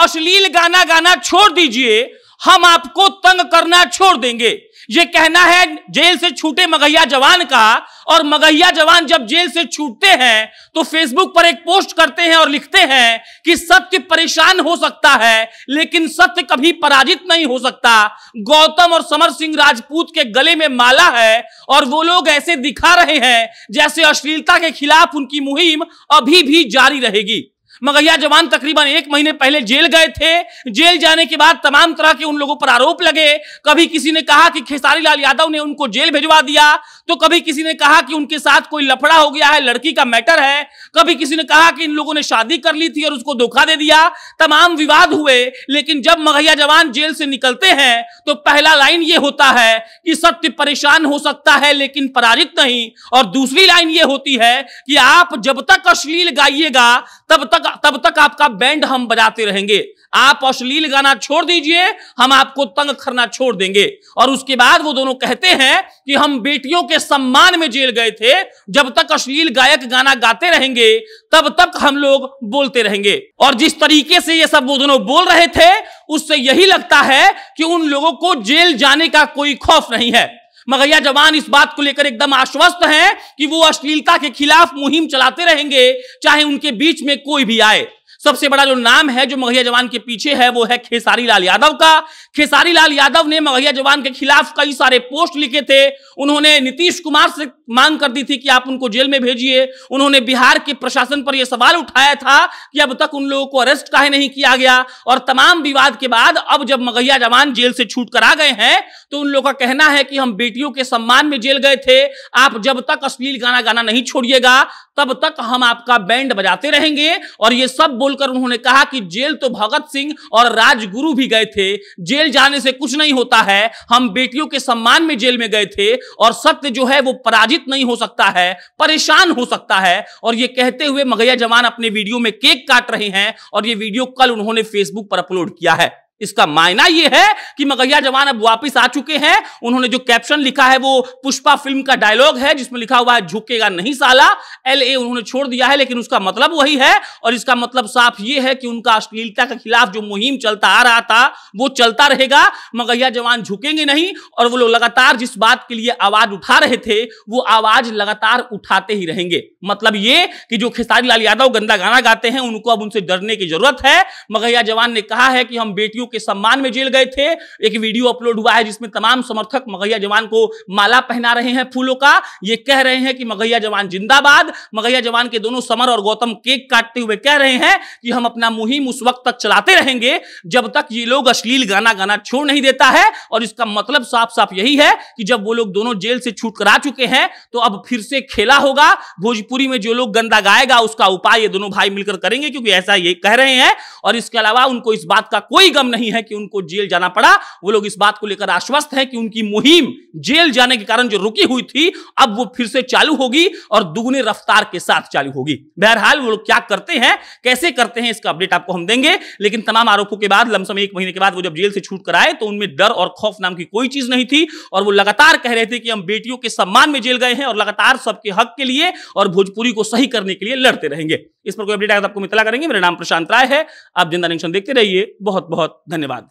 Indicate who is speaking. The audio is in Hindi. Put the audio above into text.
Speaker 1: अश्लील गाना गाना छोड़ दीजिए, हम आपको तंग करना छोड़ देंगे। ये कहना है जेल से छूटे मगहिया जवान का। और मगहिया जवान जब जेल से छूटते हैं तो फेसबुक पर एक पोस्ट करते हैं और लिखते हैं कि सत्य परेशान हो सकता है लेकिन सत्य कभी पराजित नहीं हो सकता। गौतम और समर सिंह राजपूत के गले में माला है और वो लोग ऐसे दिखा रहे हैं जैसे अश्लीलता के खिलाफ उनकी मुहिम अभी भी जारी रहेगी। मगहिया जवान तकरीबन 1 महीने पहले जेल गए थे। जेल जाने के बाद तमाम तरह के उन लोगों पर आरोप लगे। कभी किसी ने कहा कि खेसारी लाल यादव ने उनको जेल भिजवा दिया, तो कभी किसी ने कहा कि उनके साथ कोई लफड़ा हो गया है, लड़की का मैटर है, कभी किसी ने कहा कि इन लोगों ने शादी कर ली थी और उसको धोखा दे दिया। तमाम विवाद हुए, लेकिन जब मगहिया जवान जेल से निकलते हैं तो पहला लाइन ये होता है कि सत्य परेशान हो सकता है लेकिन पराजित नहीं। और दूसरी लाइन ये होती है कि आप जब तक अश्लील गाइएगा तब तक आपका बैंड हम बजाते रहेंगे। आप अश्लील गाना छोड़ दीजिए, हम आपको तंग करना छोड़ देंगे। और उसके बाद वो दोनों कहते हैं कि हम बेटियों के सम्मान में जेल गए थे, जब तक अश्लील गायक गाना गाते रहेंगे तब तक हम लोग बोलते रहेंगे। और जिस तरीके से ये सब वो दोनों बोल रहे थे उससे यही लगता है कि उन लोगों को जेल जाने का कोई खौफ नहीं है। मगहिया जवान इस बात को लेकर एकदम आश्वस्त हैं कि वो अश्लीलता के खिलाफ मुहिम चलाते रहेंगे, चाहे उनके बीच में कोई भी आए। सबसे बड़ा जो नाम है जो मगहिया जवान के पीछे है वो है खेसारी लाल यादव का। खेसारी लाल यादव ने मगहिया जवान के खिलाफ कई सारे पोस्ट लिखे थे। उन्होंने नीतीश कुमार से मांग कर दी थी कि आप उनको जेल में भेजिए। उन्होंने बिहार के प्रशासन पर यह सवाल उठाया था कि अब तक उन लोगों को अरेस्ट काहे नहीं किया गया। और तमाम विवाद के बाद अब जब मगहिया जवान जेल से छूट कर आ गए हैं तो उन लोगों का कहना है कि हम बेटियों के सम्मान में जेल गए थे, आप जब तक अश्लील गाना गाना नहीं छोड़िएगा तब तक हम आपका बैंड बजाते रहेंगे। और ये सब बोलकर उन्होंने कहा कि जेल तो भगत सिंह और राजगुरु भी गए थे, जेल जाने से कुछ नहीं होता है, हम बेटियों के सम्मान में जेल में गए थे और सत्य जो है वो पराजित नहीं हो सकता है, परेशान हो सकता है। और ये कहते हुए मगहिया जवान अपने वीडियो में केक काट रहे हैं और ये वीडियो कल उन्होंने फेसबुक पर अपलोड किया है। इसका मायना यह है कि मगहिया जवान अब वापस आ चुके हैं। उन्होंने जो कैप्शन लिखा है वो पुष्पा फिल्म का डायलॉग है जिसमें लिखा हुआ है झुकेगा नहीं साला। LA उन्होंने छोड़ दिया है लेकिन उसका मतलब वही है। और इसका मतलब साफ ये है कि उनका अश्लीलता के खिलाफ जो मुहिम चलता आ रहा था वो चलता रहेगा। मगहिया जवान झुकेंगे नहीं और वो लोग लगातार जिस बात के लिए आवाज उठा रहे थे वो आवाज लगातार उठाते ही रहेंगे। मतलब ये कि जो खेसारी लाल यादव गंदा गाना गाते हैं उनको अब उनसे डरने की जरूरत है। मगहिया जवान ने कहा है कि हम बेटियों के सम्मान में जेल गए थे। एक वीडियो अपलोड हुआ है जिसमें तमाम समर्थक मगहिया जवान को माला पहना रहे हैं फूलों का। ये कह रहे हैं कि मगहिया जवान जिंदाबाद। मगहिया जवान के दोनों समर और गौतम केक काटते हुए कह रहे हैं कि हम अपना मुहिम उस वक्त तक चलाते रहेंगे जब तक ये लोग अश्लील गाना गाना छोड़ नहीं देता है। और इसका मतलब साफ साफ यही है कि जब वो लोग दोनों जेल से छूट कर आ चुके हैं तो अब फिर से खेला होगा। भोजपुरी में जो लोग गंदा गाएगा उसका उपाय ये दोनों भाई मिलकर करेंगे, क्योंकि ऐसा ये कह रहे हैं। और इसके अलावा उनको इस बात का कोई गम नहीं है कि उनको जेल जाना पड़ा। वो लोग इस बात को लेकर आश्वस्त हैं कि उनकी मुहिम जेल जाने के कारण जो रुकी हुई थी अब वो फिर से चालू होगी और दुगने रफ्तार के साथ चालू होगी। बहरहाल वो लोग क्या करते हैं, कैसे करते हैं, इसका अपडेट आपको हम देंगे। लेकिन तमाम आरोपों के बाद लमसम 1 महीने के बाद वो जब जेल से छूट कर आए तो उनमें डर और खौफ नाम की कोई चीज नहीं थी। और वो लगातार कह रहे थे कि हम बेटियों के सम्मान में जेल गए हैं और लगातार सबके हक के लिए और भोजपुरी को सही करने के लिए लड़ते रहेंगे। इस पर कोई अपडेट आए तो आपको इत्तला करेंगे। मेरा नाम प्रशांत राय है। आप जिंदा नेशन देखते रहिए। बहुत बहुत धन्यवाद।